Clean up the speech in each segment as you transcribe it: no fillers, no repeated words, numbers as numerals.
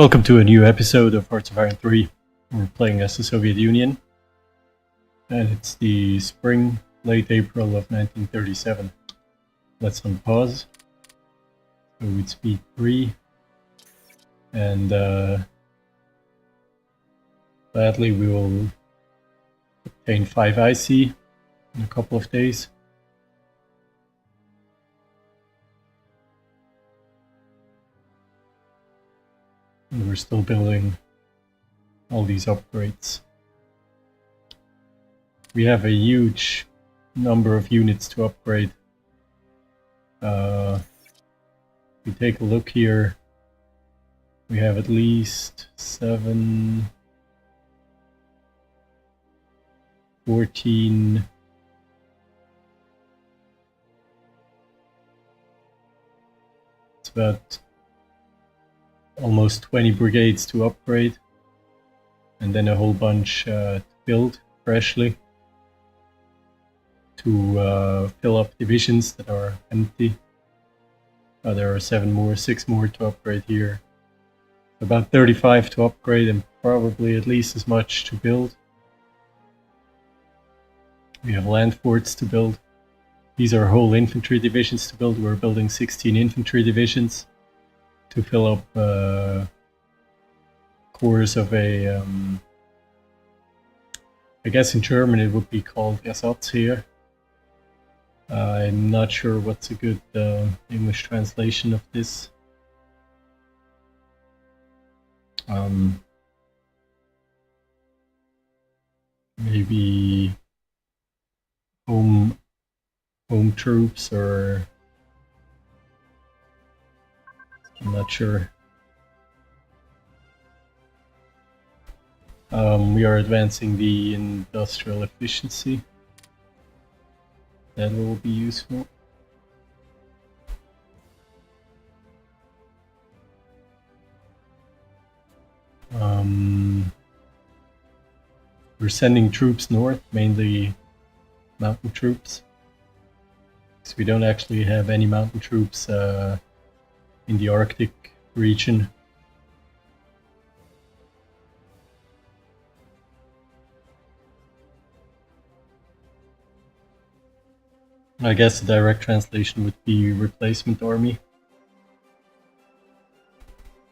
Welcome to a new episode of Hearts of Iron 3. We're playing as the Soviet Union, and it's the spring, late April of 1937. Let's unpause. So with speed 3, and gladly we will obtain 5 IC in a couple of days. And we're still building all these upgrades. We have a huge number of units to upgrade. If we take a look here, we have at least 7, 14, it's about almost 20 brigades to upgrade, and then a whole bunch to build freshly to fill up divisions that are empty. There are 6 more to upgrade here. About 35 to upgrade and probably at least as much to build. We have land forts to build. These are whole infantry divisions to build. We're building 16 infantry divisions to fill up cores of a, I guess in German it would be called Ersatzheer. I'm not sure what's a good English translation of this. Maybe home troops, or I'm not sure. We are advancing the industrial efficiency. That will be useful. We're sending troops north, mainly mountain troops, because we don't actually have any mountain troops in the Arctic region. I guess the direct translation would be replacement army.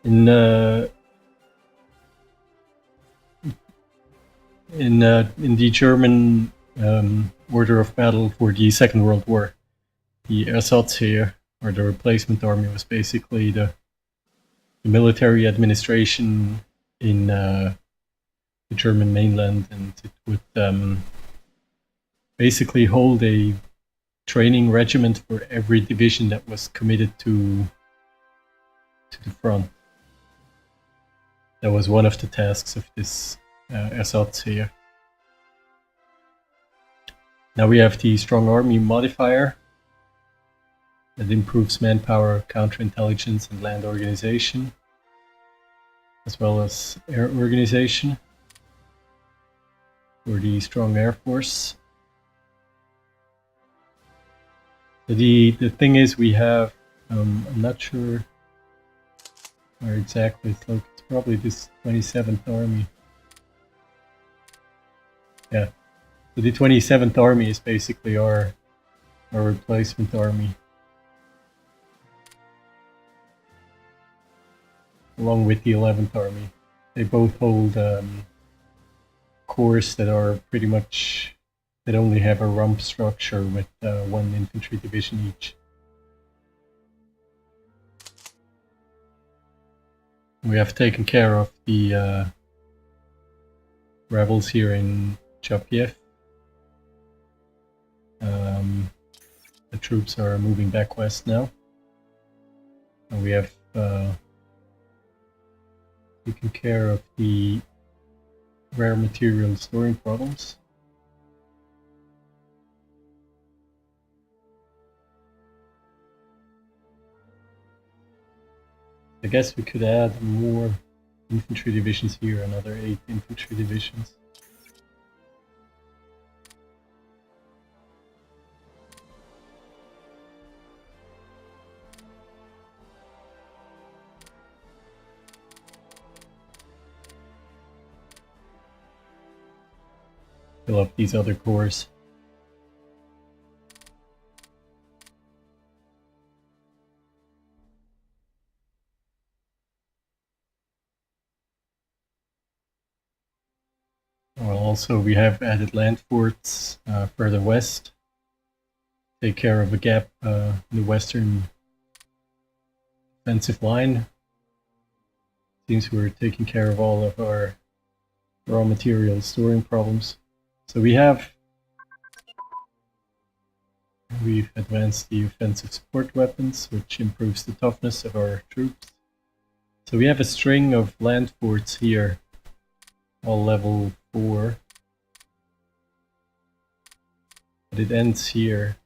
In the German order of battle for the Second World War, the Ersatzheer, or the replacement army, was basically the military administration in the German mainland, and it would basically hold a training regiment for every division that was committed to the front. That was one of the tasks of this Ersatzheer. Now we have the Strong Army modifier that improves manpower, counterintelligence, and land organization, as well as air organization for the Strong Air Force. The thing is, we have, I'm not sure where exactly it's located. It's probably this 27th Army. Yeah, so the 27th Army is basically our replacement army, along with the 11th Army. They both hold corps that are pretty much, that only have a rump structure with 1 infantry division each. We have taken care of the rebels here in Chapiev. The troops are moving back west now. And we have taken care of the rare material storing problems. I guess we could add more infantry divisions here, another 8 infantry divisions. fill up these other cores. Well, also we have added land forts further west. Take care of a gap in the western defensive line. Seems we're taking care of all of our raw material storing problems. So we've advanced the offensive support weapons, which improves the toughness of our troops. So we have a string of land forts here, all level 4. But it ends here.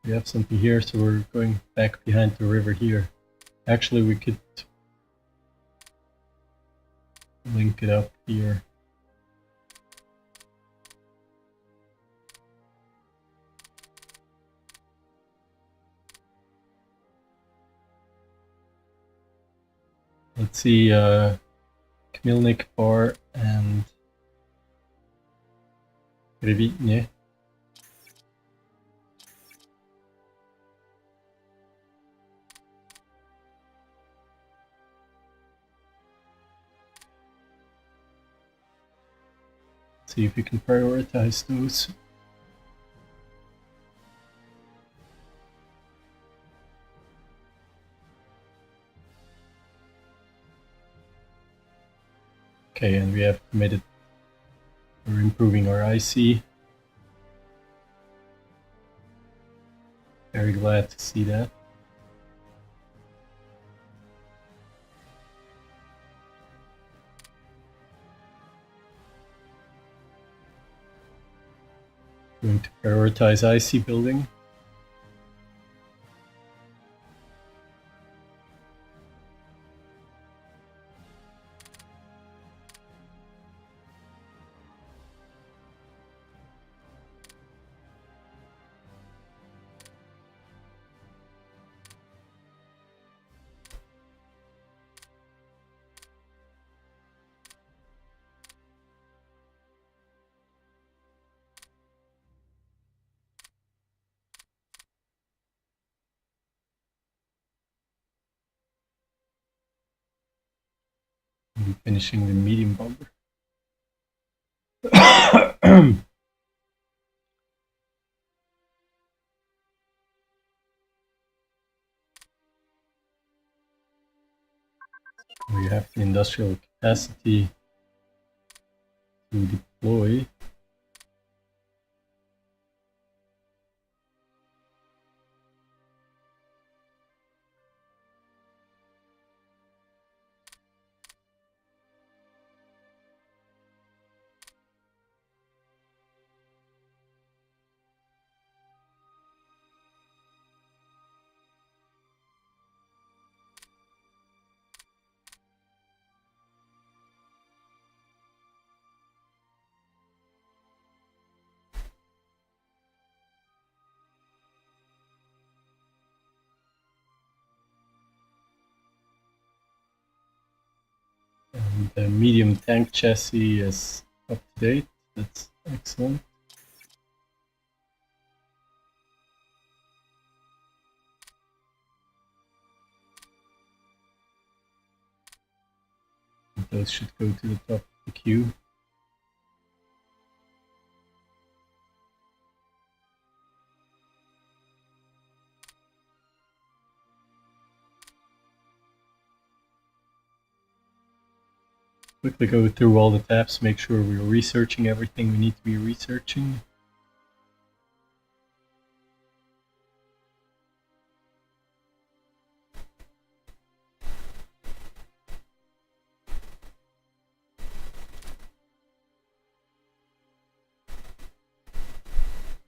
We have something here, so we're going back behind the river here. Actually, we could link it up here. Let's see, Khmelnyk, Bar, and Revitne. See if we can prioritize those. Okay, and we have committed. We're improving our IC. Very glad to see that. Going to prioritize IC building. And finishing the medium bomber. We have the industrial capacity to deploy. And the medium tank chassis is up to date. That's excellent. And those should go to the top of the queue. Quickly go through all the tabs, make sure we're researching everything we need to be researching.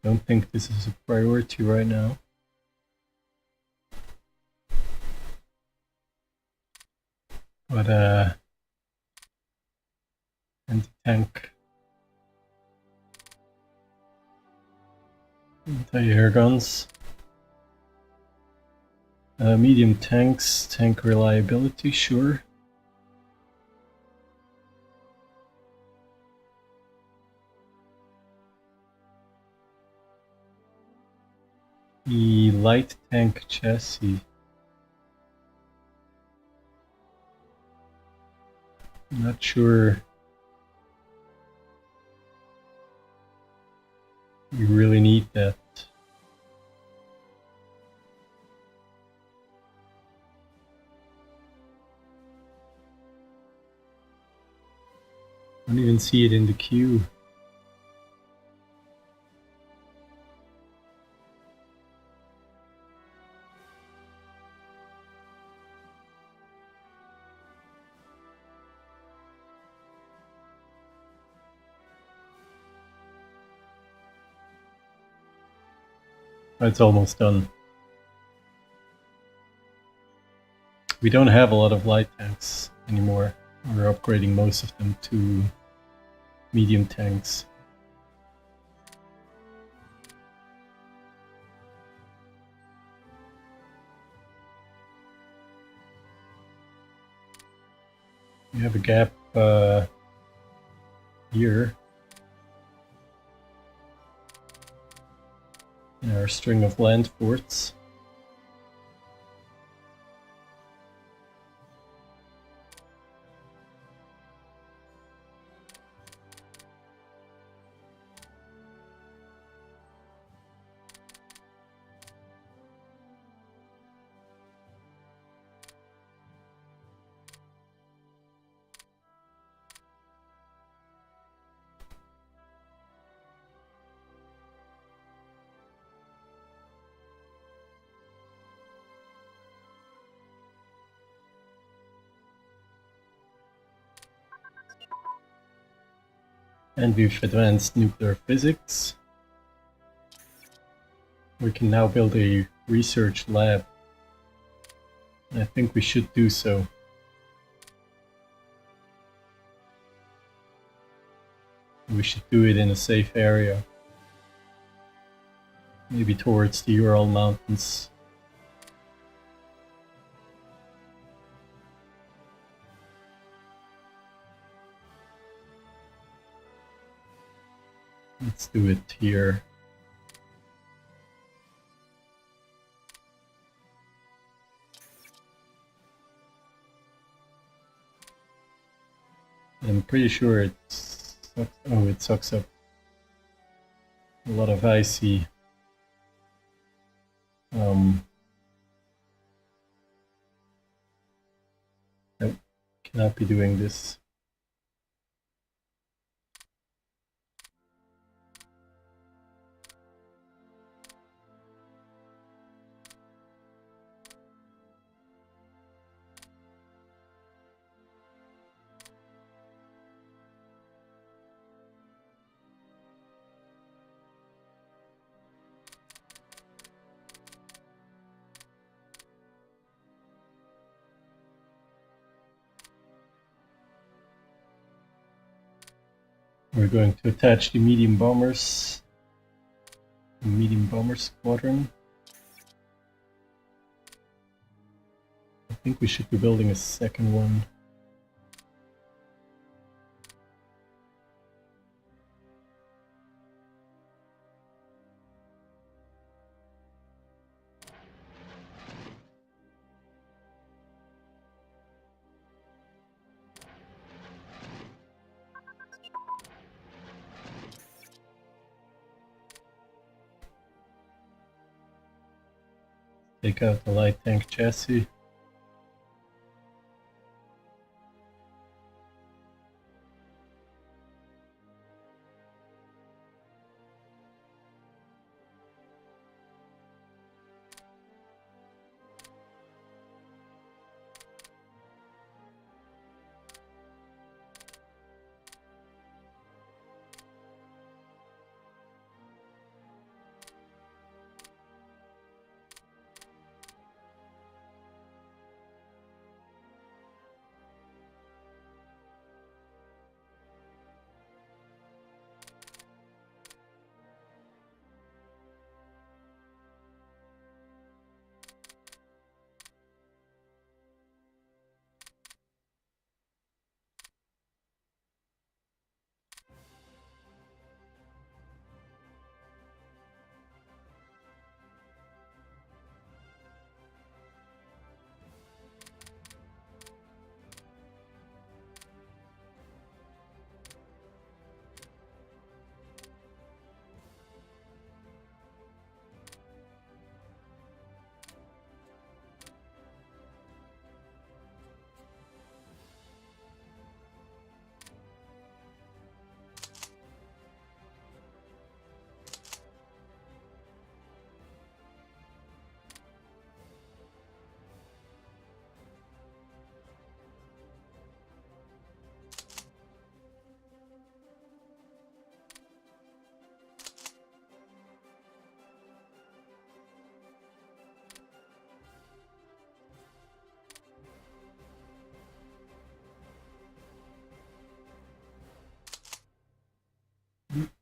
Don't think this is a priority right now. But anti-tank, anti-air guns, medium tanks, tank reliability, sure. The light tank chassis. I'm not sure you really need that. I don't even see it in the queue. It's almost done. We don't have a lot of light tanks anymore. We're upgrading most of them to medium tanks. We have a gap here in our string of land forts. And we've advanced nuclear physics. We can now build a research lab. I think we should do so. We should do it in a safe area. Maybe towards the Ural Mountains. Let's do it here. I'm pretty sure it sucks up a lot of icy. Nope, cannot be doing this. We're going to attach the medium bombers. The medium bomber squadron. I think we should be building a second one. Take out the light tank chassis.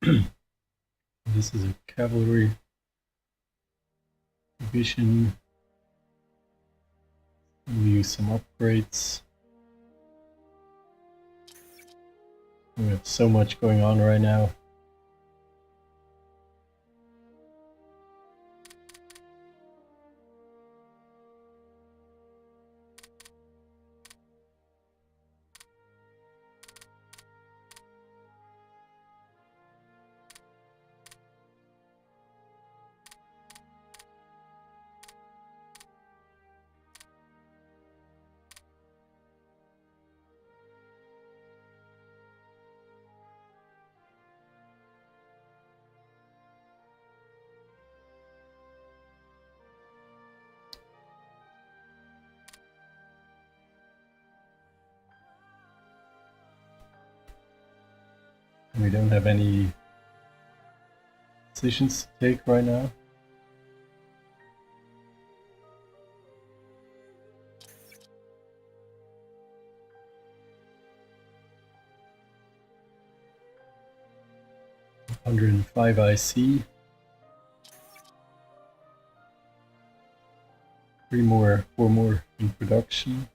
This is a cavalry division. We'll use some upgrades. We have so much going on right now. We don't have any decisions to take right now. $105 IC. 4 more in production.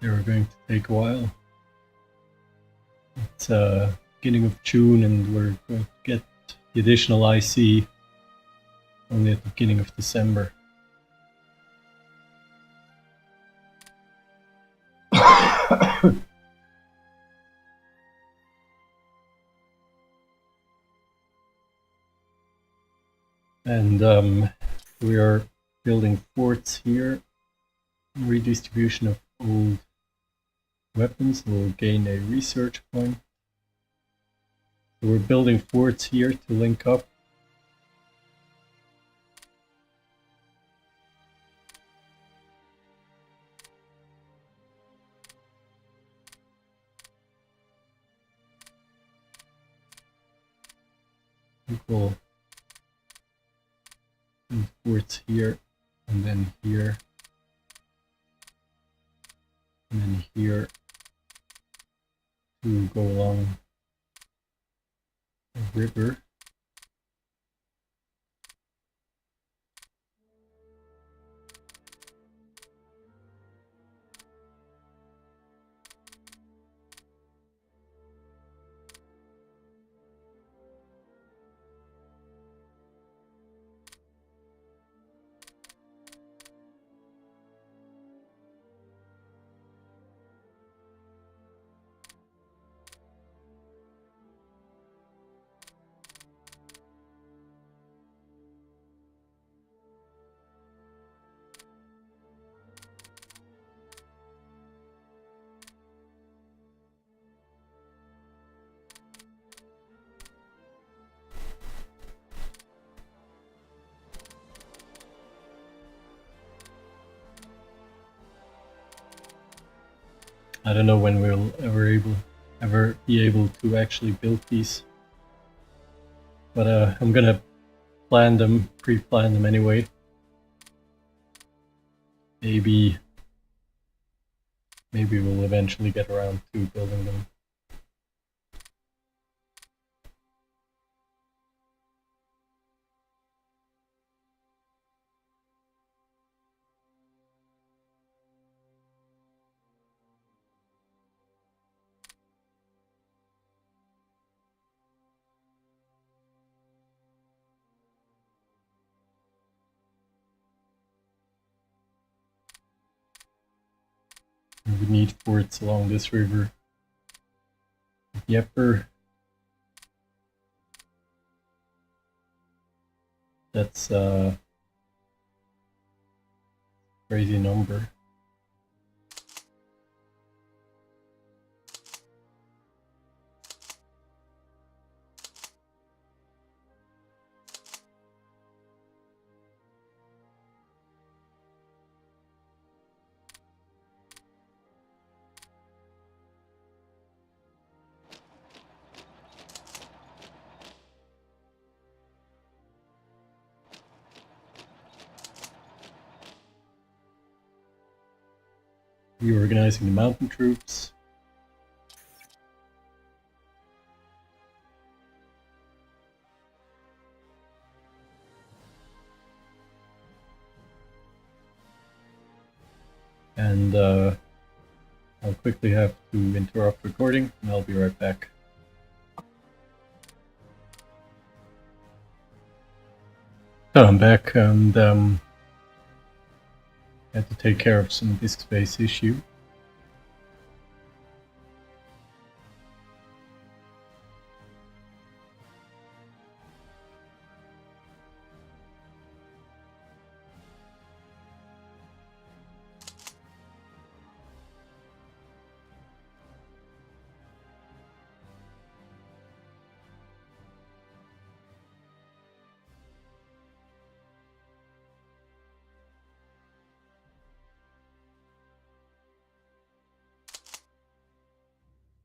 They were going to take a while. It's beginning of June and we're going to get the additional IC only at the beginning of December. And we are building forts here. Redistribution of old weapons will gain a research point. So we're building forts here to link up. Equal forts here, and then here, and then here to go along the river. I don't know when we'll ever be able to actually build these, but I'm gonna pre-plan them anyway. Maybe we'll eventually get around to building them. We need forts along this river. Yepper. That's a crazy number. reorganizing the mountain troops. And I'll quickly have to interrupt recording, and I'll be right back. So I'm back, and had to take care of some disk space issue.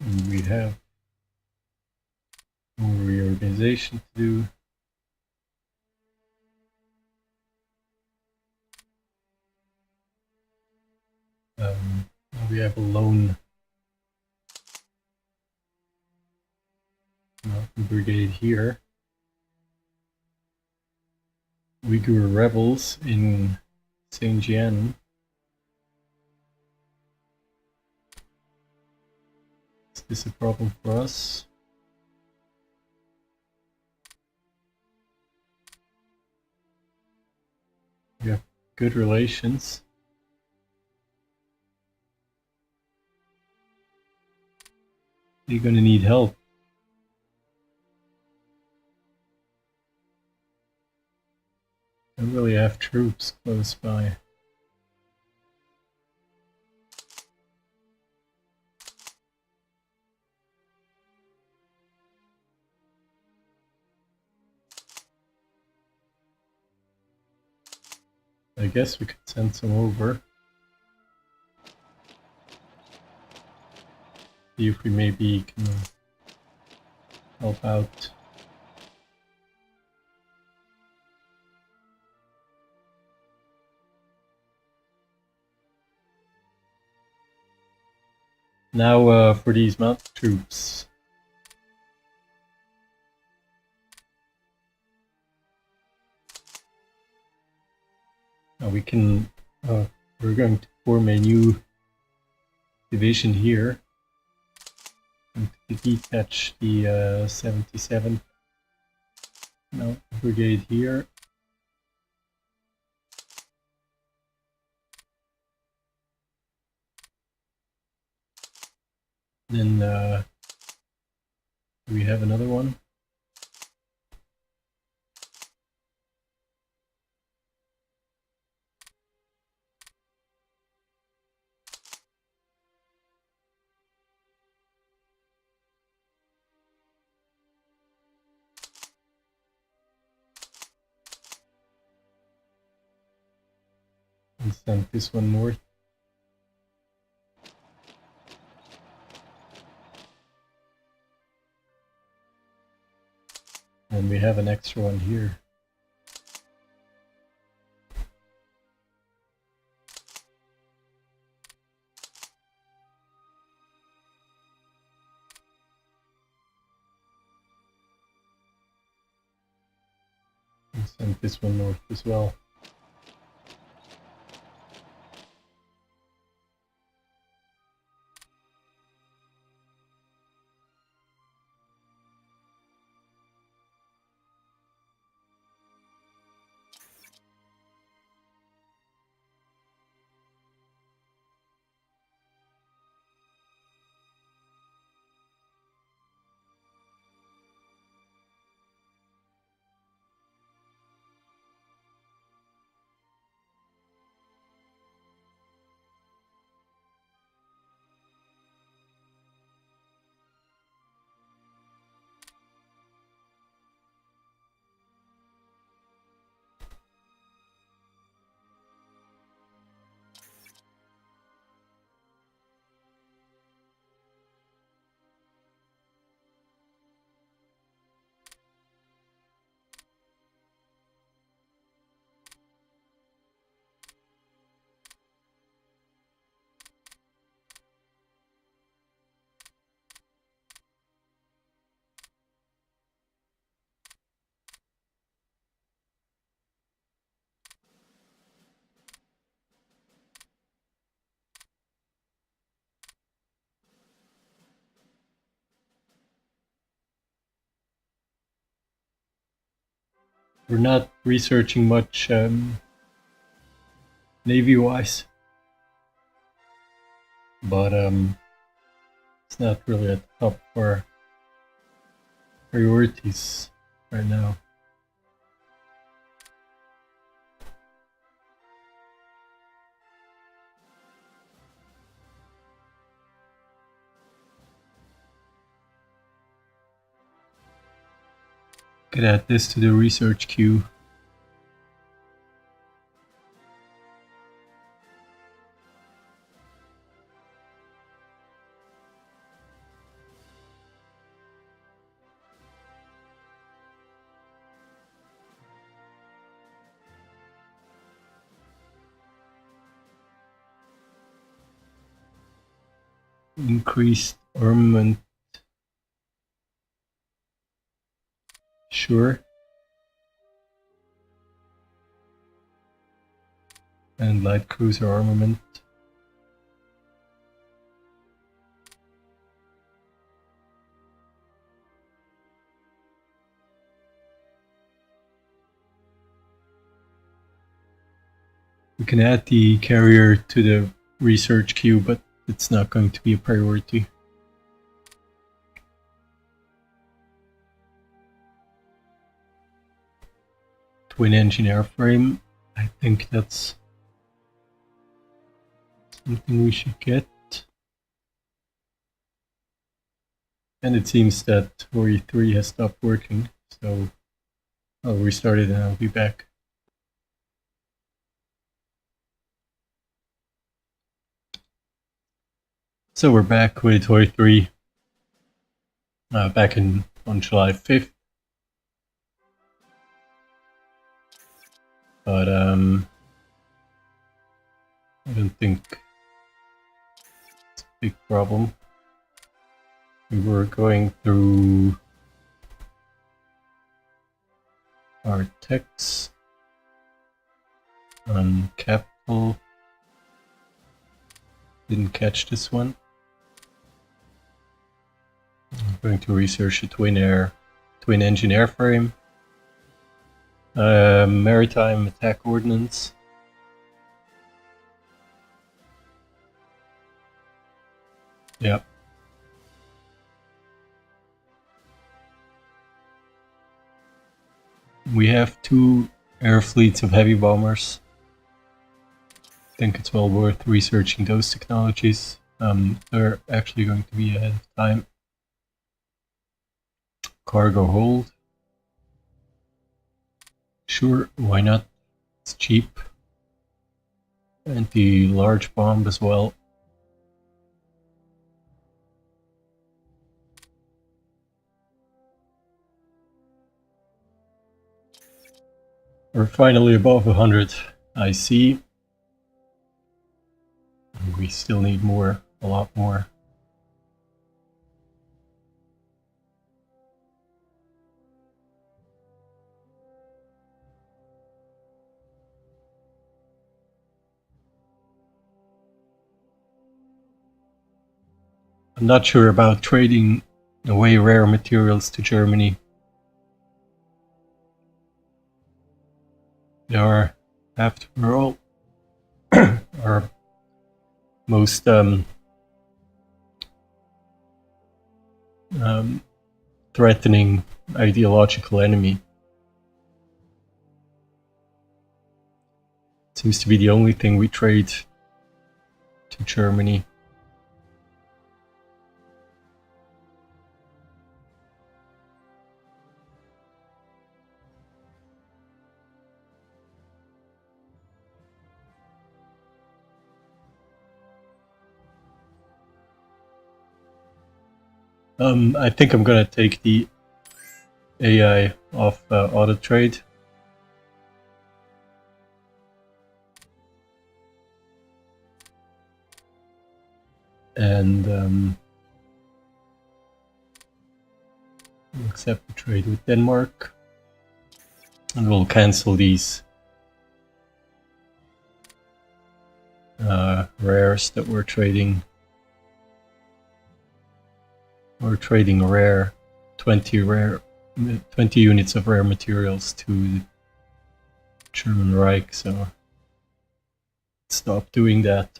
And we have more reorganization to do. We have a lone mountain brigade here. Uyghur rebels in Xinjiang. Is this a problem for us? We have good relations. You're gonna need help. I don't really have troops close by. I guess we could send some over. See if we maybe can help out. Now for these mountain troops. Now we can, we're going to form a new division here. And to detach the 77th Mountain Brigade here. Then we have another one. And send this one north. And we have an extra one here. And send this one north as well. we're not researching much Navy-wise, but it's not really at the top of our priorities right now. Could add this to the research queue. Increased armament. Sure. And light cruiser armament. We can add the carrier to the research queue, but it's not going to be a priority. Twin engine airframe. I think that's something we should get. And it seems that HoI3 has stopped working, so I'll restart it and I'll be back. So we're back with HoI3 back on July 5th. But I don't think it's a big problem. We were going through our techs on capital. Didn't catch this one. I'm going to research a twin engine airframe. Maritime attack ordnance. Yep. We have 2 air fleets of heavy bombers. I think it's well worth researching those technologies. They're actually going to be ahead of time. Cargo hold. Sure, why not? It's cheap. And the large bomb as well. We're finally above 100 IC. We still need more, a lot more. I'm not sure about trading away rare materials to Germany. They are, after all, our most threatening ideological enemy. Seems to be the only thing we trade to Germany. I think I'm gonna take the AI off auto trade. And we'll accept the trade with Denmark. And we'll cancel these rares that we're trading. We're trading 20 units of rare materials to German Reich, so stop doing that.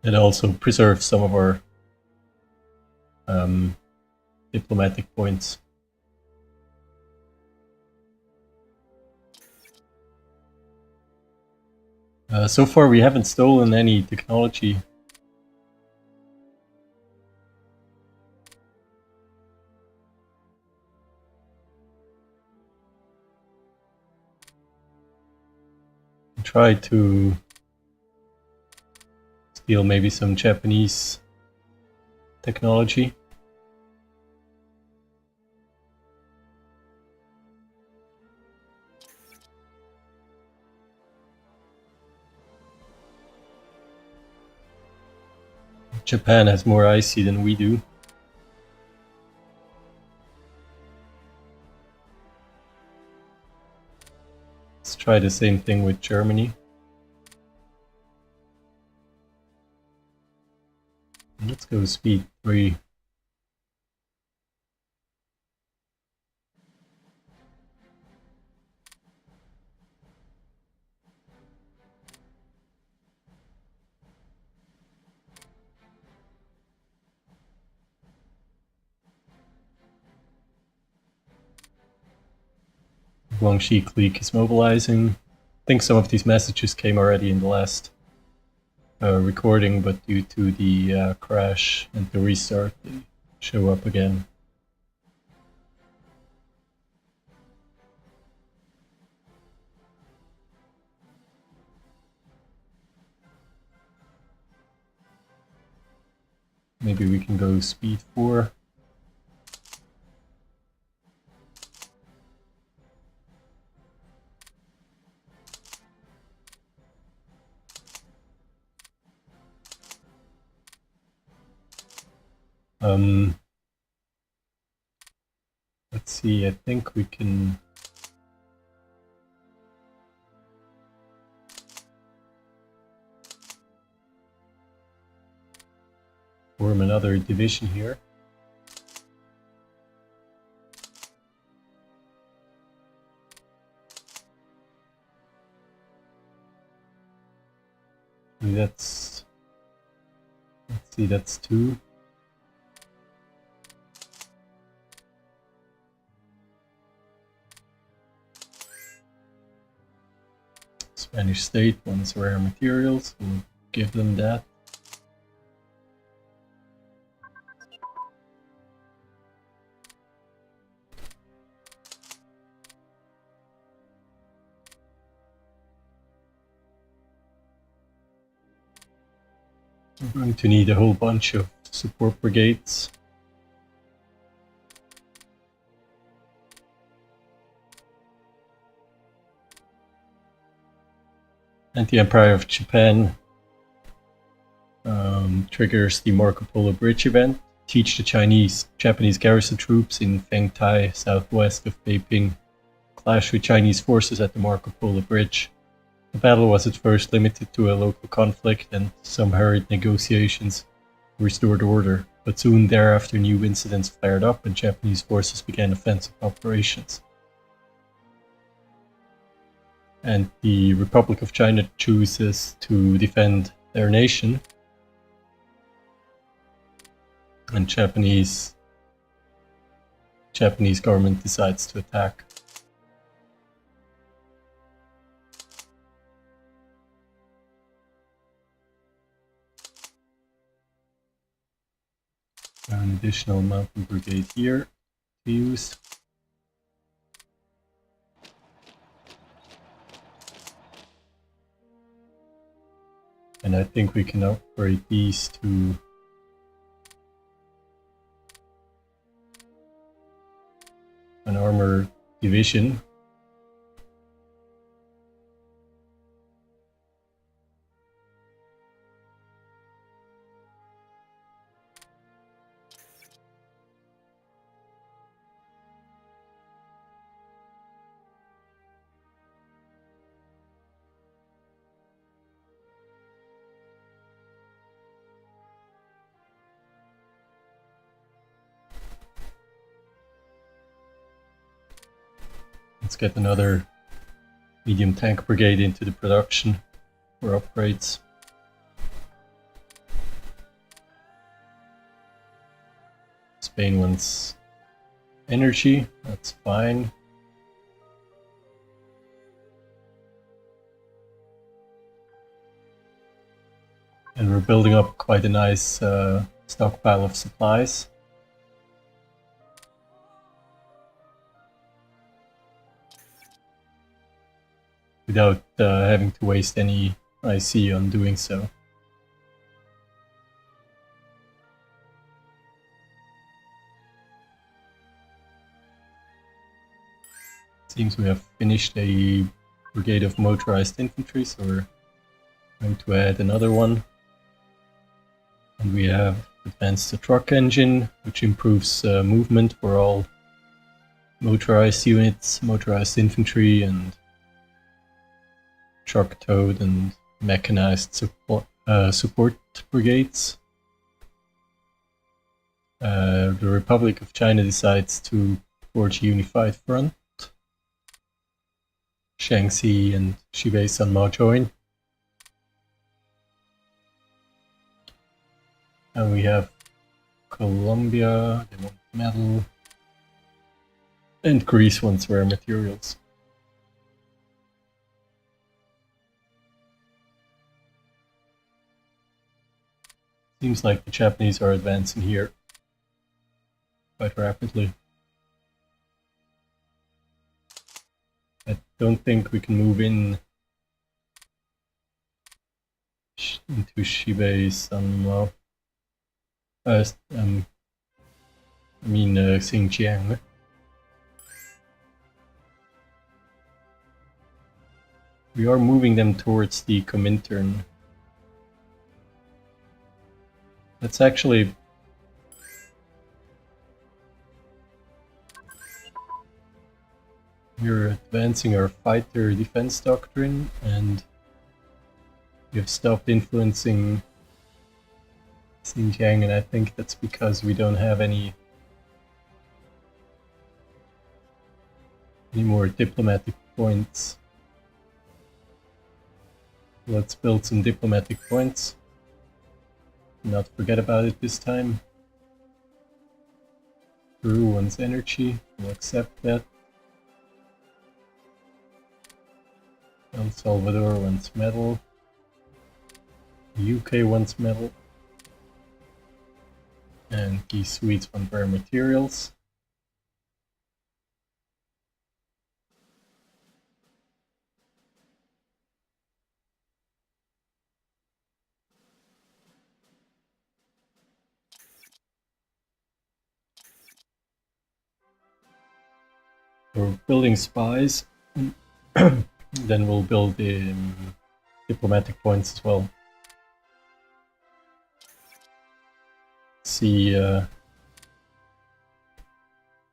It also preserves some of our diplomatic points. So far we haven't stolen any technology. We tried to steal maybe some Japanese technology. Japan has more IC than we do. Let's try the same thing with Germany. Let's go speed 3. Guangxi clique is mobilizing. I think some of these messages came already in the last recording, but due to the crash and the restart, they show up again. Maybe we can go speed 4. Let's see, I think we can form another division here. Let's see, that's 2. Spanish state wants rare materials, we'll give them that. We're going to need a whole bunch of support brigades. And the Empire of Japan triggers the Marco Polo Bridge event. Teach the Japanese garrison troops in Fengtai, southwest of Beiping, clash with Chinese forces at the Marco Polo Bridge. The battle was at first limited to a local conflict and some hurried negotiations restored order, but soon thereafter new incidents flared up and Japanese forces began offensive operations. And the Republic of China chooses to defend their nation, and Japanese government decides to attack. An additional mountain brigade here to use. And I think we can upgrade these to an armor division. Let's get another medium tank brigade into the production for upgrades. Spain wants energy, that's fine. And we're building up quite a nice stockpile of supplies. Without having to waste any IC on doing so. Seems we have finished a brigade of motorized infantry, so we're going to add another one. And we have advanced the truck engine, which improves movement for all motorized units, motorized infantry, and truck towed and mechanized support brigades. The Republic of China decides to forge a unified front. Shaanxi and Xibei Sanmao join. And we have Colombia, they want metal, and Greece wants rare materials. Seems like the Japanese are advancing here quite rapidly. I don't think we can move into Xibei Sanmao. Xinjiang. We are moving them towards the Comintern. That's actually... We're advancing our fighter defense doctrine, and we have stopped influencing Xinjiang, and I think that's because we don't have any more diplomatic points. Let's build some diplomatic points. Not forget about it this time. Peru wants energy, we'll accept that. El Salvador wants metal. The UK wants metal. And the Swedes want rare materials. We're building spies. Then we'll build diplomatic points as well. See,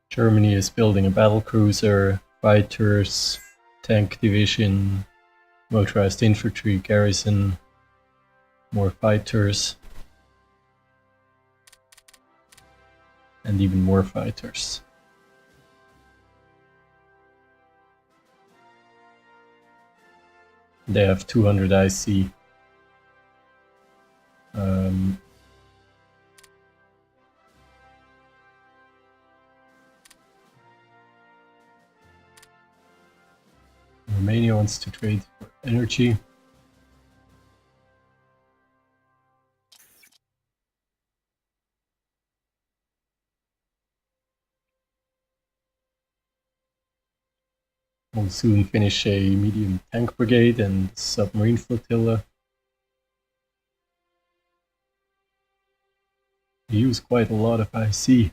Germany is building a battlecruiser, fighters, tank division, motorized infantry garrison, more fighters, and even more fighters. They have 200 IC. Romania wants to trade for energy. We'll soon finish a medium tank brigade and submarine flotilla. We use quite a lot of IC.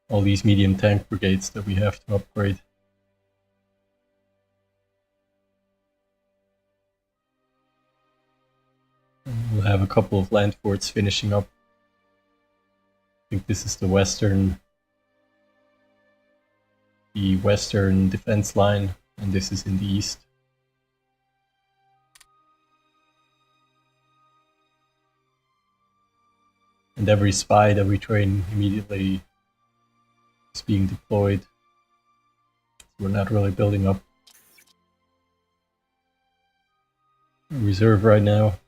All these medium tank brigades that we have to upgrade. And we'll have a couple of land forts finishing up. I think this is the western defense line, and this is in the east. And every spy that we train immediately is being deployed. We're not really building up a reserve right now.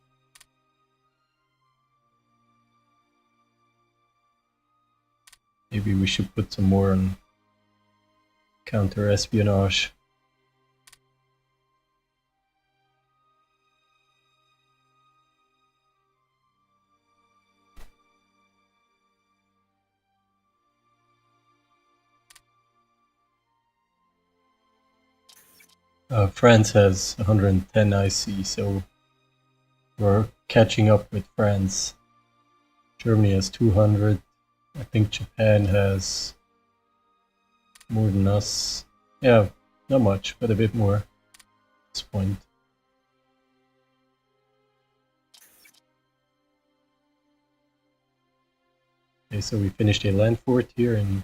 Maybe we should put some more on counter-espionage. France has 110 IC, so we're catching up with France. Germany has 200. I think Japan has more than us. Yeah, not much, but a bit more at this point. Okay, so we finished a land fort here in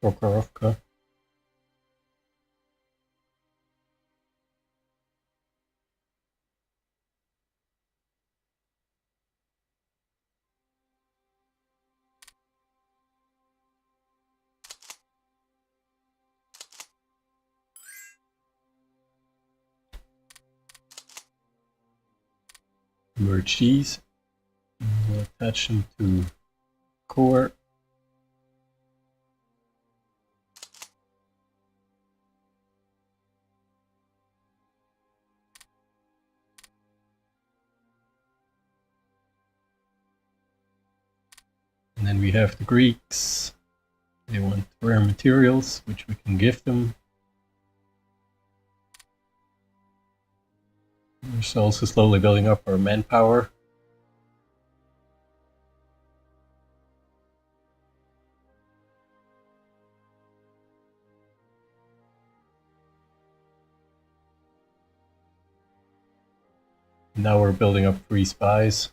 Prokhorovka. Merge these. We'll attach them to core. And then we have the Greeks. They want rare materials, which we can give them. We're also slowly building up our manpower. Now we're building up 3 spies.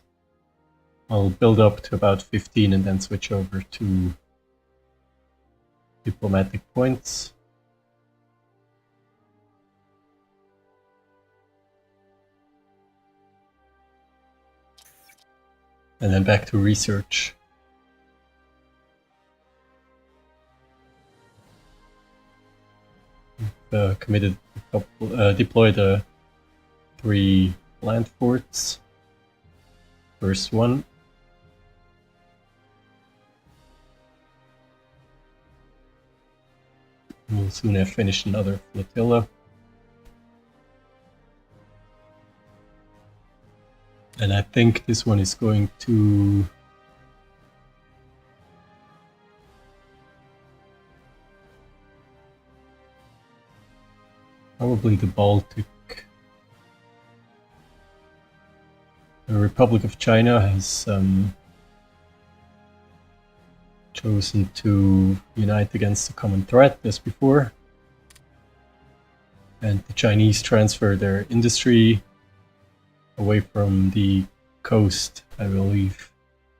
I'll build up to about 15 and then switch over to diplomatic points. And then back to research. Committed a couple, deployed 3 land forts. First one. We'll soon have finished another flotilla. And I think this one is going to probably the Baltic. The Republic of China has chosen to unite against the common threat as before. And the Chinese transfer their industry away from the coast, I believe.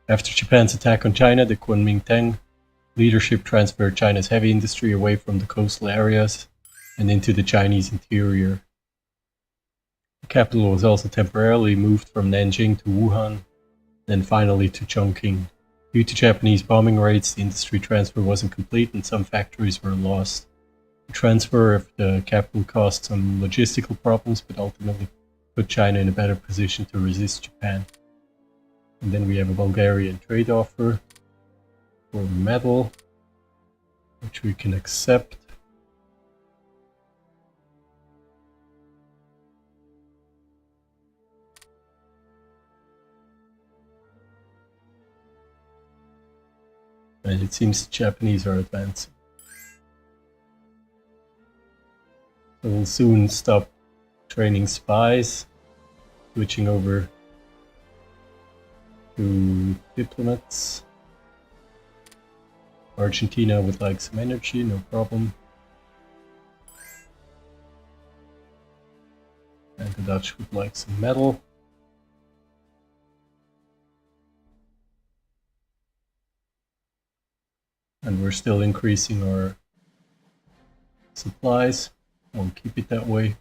After Japan's attack on China, the Kuomintang leadership transferred China's heavy industry away from the coastal areas and into the Chinese interior. The capital was also temporarily moved from Nanjing to Wuhan, then finally to Chongqing. Due to Japanese bombing raids, the industry transfer wasn't complete and some factories were lost. The transfer of the capital caused some logistical problems, but ultimately put China in a better position to resist Japan. And then we have a Bulgarian trade offer for metal, which we can accept. And it seems the Japanese are advancing. So we'll soon stop training spies, switching over to diplomats. Argentina would like some energy, no problem. And the Dutch would like some metal. And we're still increasing our supplies. We'll keep it that way.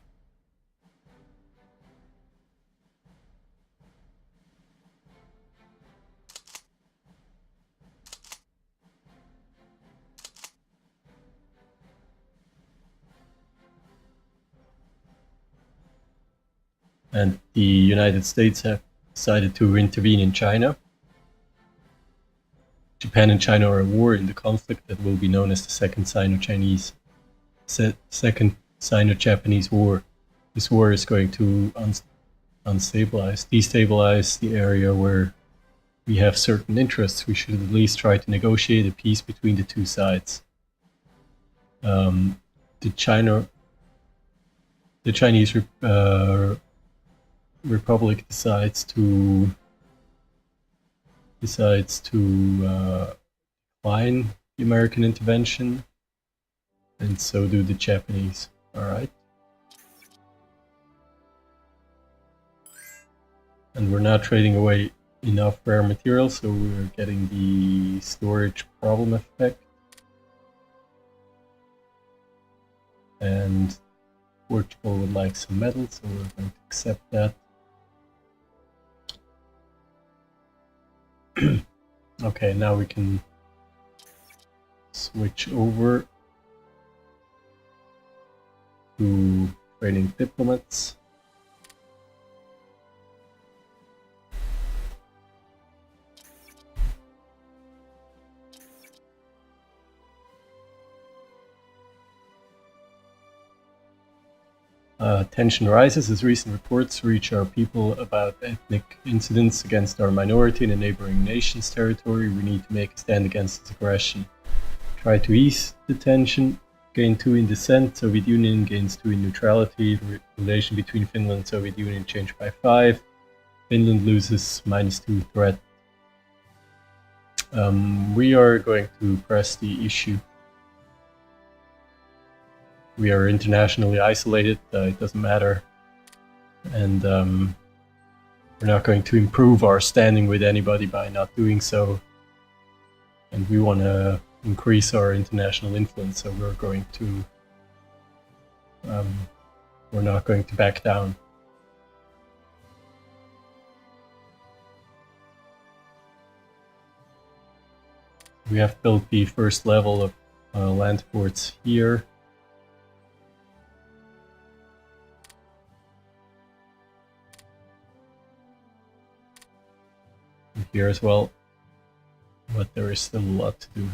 And the United States have decided to intervene in China. Japan and China are at war in the conflict that will be known as the Second Sino-Japanese War. This war is going to destabilize the area where we have certain interests. We should at least try to negotiate a peace between the two sides. The Chinese Republic decides to decline the American intervention, and so do the Japanese. All right. And we're not trading away enough rare materials, so we're getting the storage problem effect. And Portugal would like some metal, so we're going to accept that. Okay, now we can switch over to trading diplomats. Tension rises as recent reports reach our people about ethnic incidents against our minority in a neighboring nation's territory. We need to make a stand against this aggression. Try to ease the tension. Gain 2 in dissent. Soviet Union gains 2 in neutrality. Relation between Finland and Soviet Union changed by 5. Finland loses -2 threat. We are going to press the issue. We are internationally isolated, it doesn't matter. And we're not going to improve our standing with anybody by not doing so. And we want to increase our international influence, so we're going to... we're not going to back down. We have built the first level of land ports here. Here as well, but there is still a lot to do.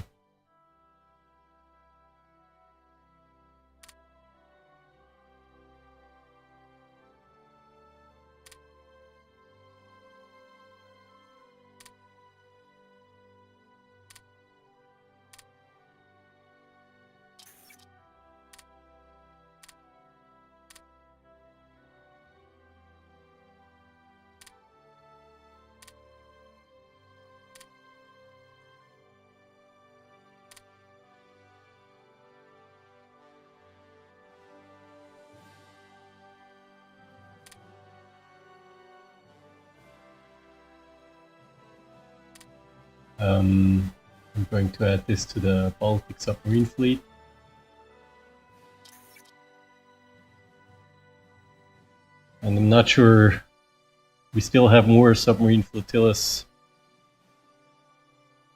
I'm going to add this to the Baltic submarine fleet. And I'm not sure, we still have more submarine flotillas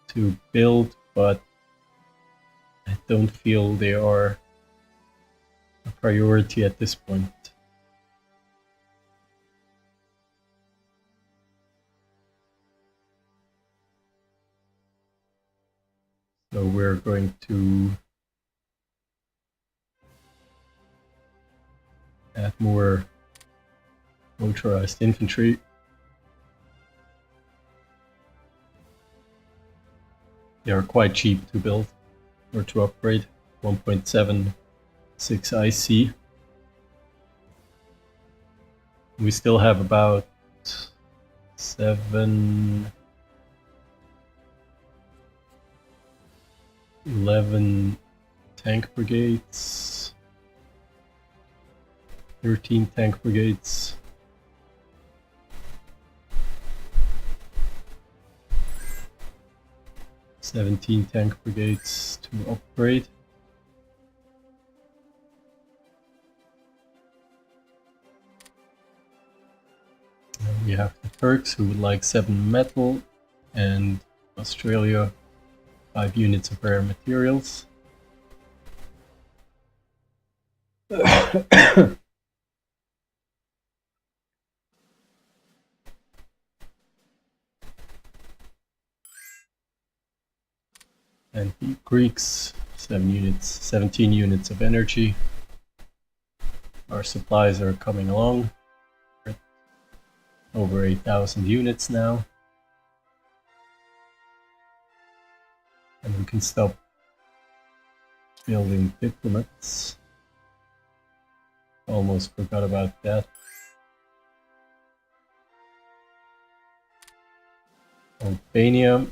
to build, but I don't feel they are a priority at this point. So we're going to add more motorized infantry. They are quite cheap to build or to upgrade. 1.76 IC. We still have about 11 tank brigades, 13 tank brigades, 17 tank brigades to upgrade. And we have the Turks who would like 7 metal, and Australia 5 units of rare materials. And the Greeks, 17 units of energy. Our supplies are coming along. Over 8,000 units now. And we can stop building diplomats. Almost forgot about that. Albania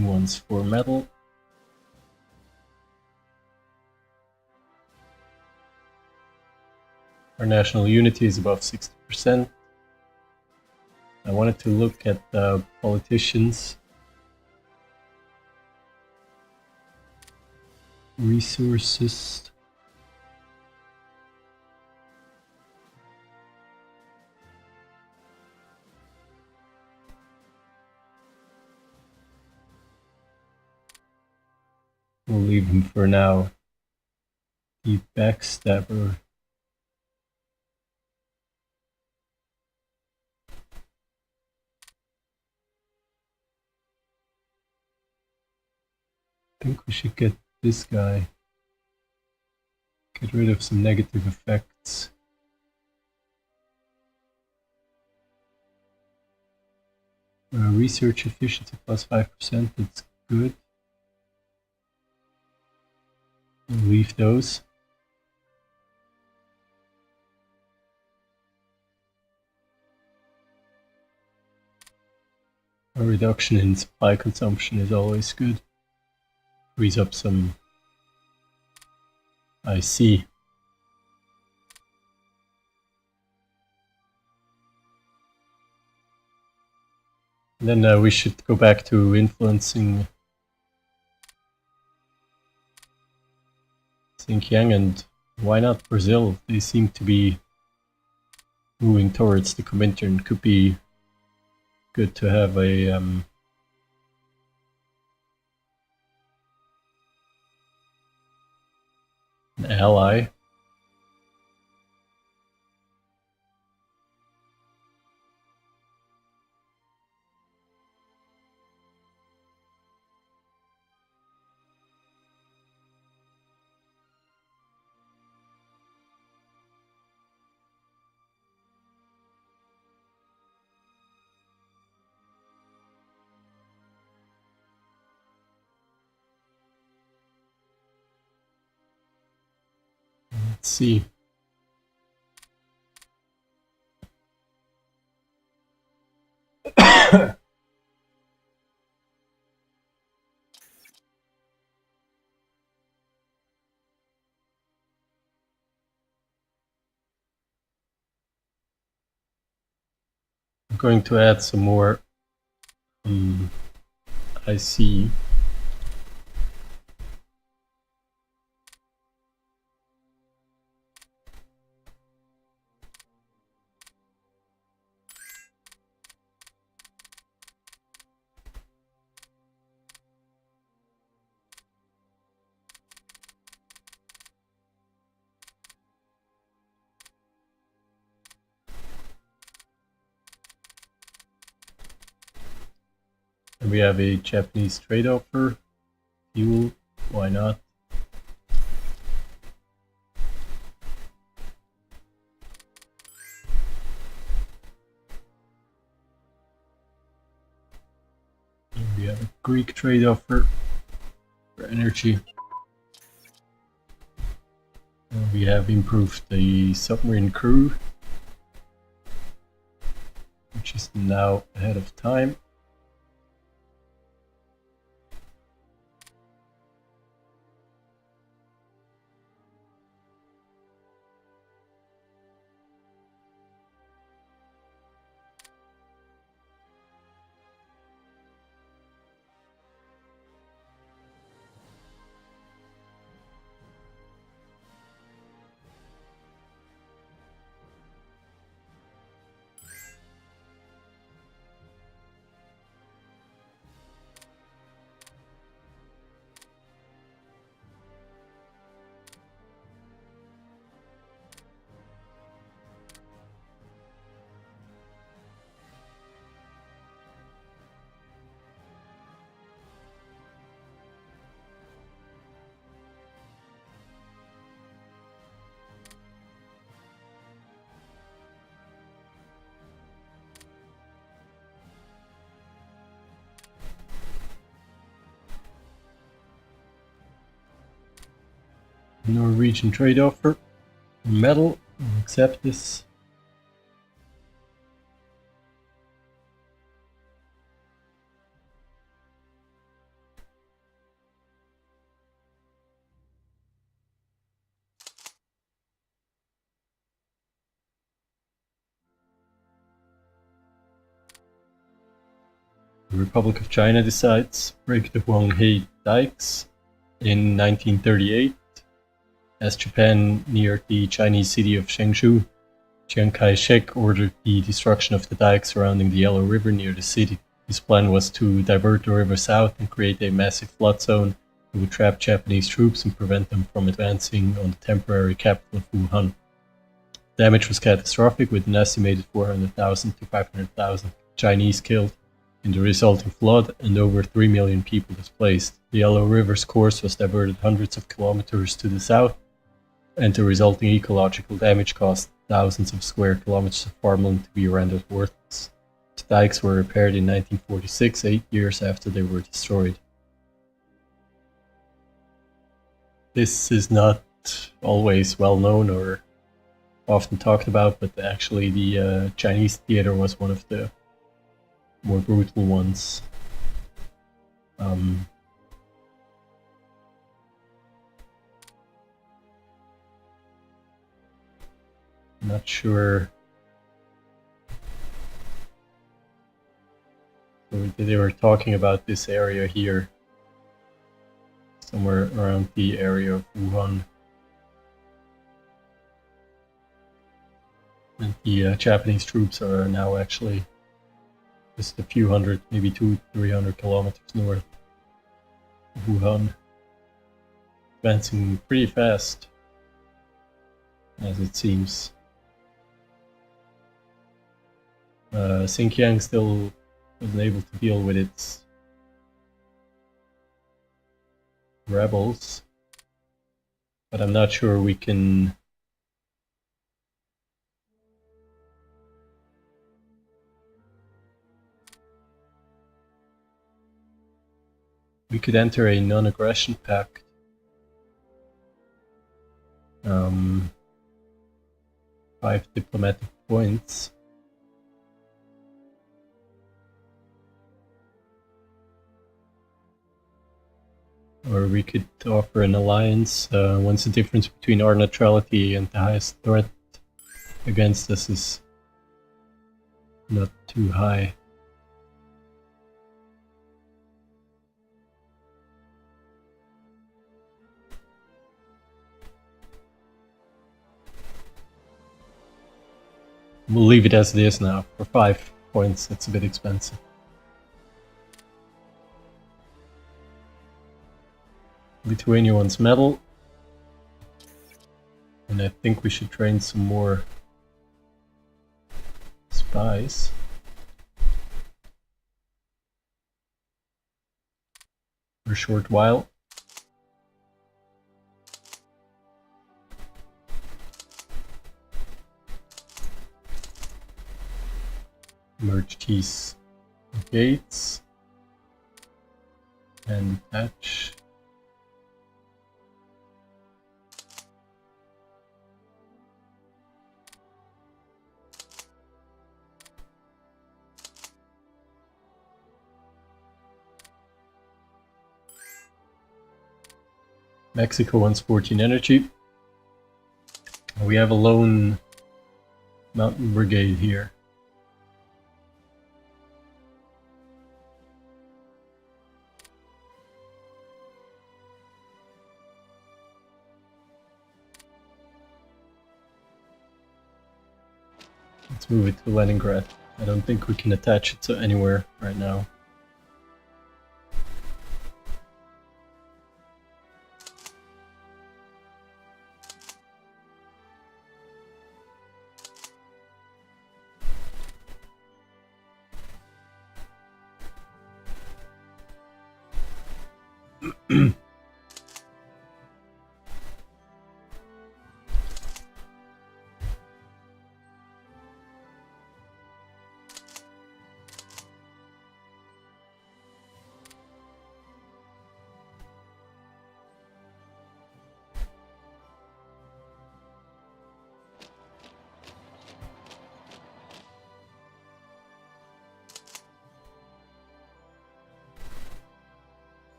wants 4 metal. Our national unity is above 60%. I wanted to look at the politicians. Resources. We'll leave him for now. The backstabber. I think we should get this guy. Get rid of some negative effects. Research efficiency plus 5%, that's good. We'll leave those. A reduction in supply consumption is always good. Frees up some IC. Then we should go back to influencing Xinjiang, and why not Brazil? They seem to be moving towards the Comintern. Could be good to have an ally. Let's see. I'm going to add some more IC. And we have a Japanese trade offer. Fuel, why not? And we have a Greek trade offer for energy. And we have improved the submarine crew, which is now ahead of time. Norwegian trade offer. Metal. I'll accept this. The Republic of China decides to break the Huanghe dikes in 1938. As Japan neared the Chinese city of Shengshu, Chiang Kai-shek ordered the destruction of the dikes surrounding the Yellow River near the city. His plan was to divert the river south and create a massive flood zone that would trap Japanese troops and prevent them from advancing on the temporary capital of Wuhan. Damage was catastrophic, with an estimated 400,000 to 500,000 Chinese killed in the resulting flood and over 3 million people displaced. The Yellow River's course was diverted hundreds of kilometers to the south, and the resulting ecological damage caused thousands of square kilometers of farmland to be rendered worthless. The dikes were repaired in 1946, 8 years after they were destroyed. This is not always well known or often talked about, but actually the Chinese theater was one of the more brutal ones. Not sure. So they were talking about this area here, somewhere around the area of Wuhan. And the Japanese troops are now actually just a few hundred, maybe 200-300 kilometers north of Wuhan, advancing pretty fast, as it seems. Xinjiang still wasn't able to deal with its rebels, but I'm not sure we can we could enter a non-aggression pact. 5 diplomatic points. Or we could offer an alliance once the difference between our neutrality and the highest threat against us is not too high. We'll leave it as it is now. For 5 points, that's a bit expensive. Lithuania wants metal. And I think we should train some more spies. For a short while. Merge these gates and attach. Mexico wants 14 energy. We have a lone mountain brigade here. Let's move it to Leningrad. I don't think we can attach it to anywhere right now.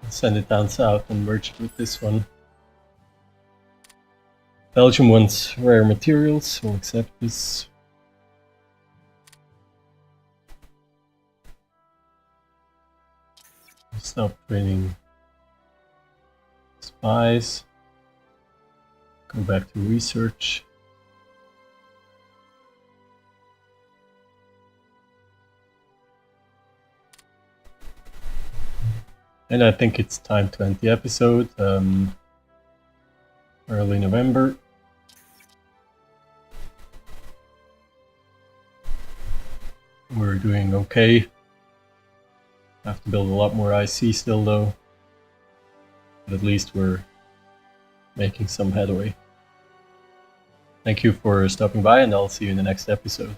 send it down south and merge it with this one. Belgium wants rare materials, so we'll accept this. Stop training spies. Go back to research. And I think it's time to end the episode. Early November. We're doing okay. Have to build a lot more IC still though. But at least we're making some headway. Thank you for stopping by, and I'll see you in the next episode.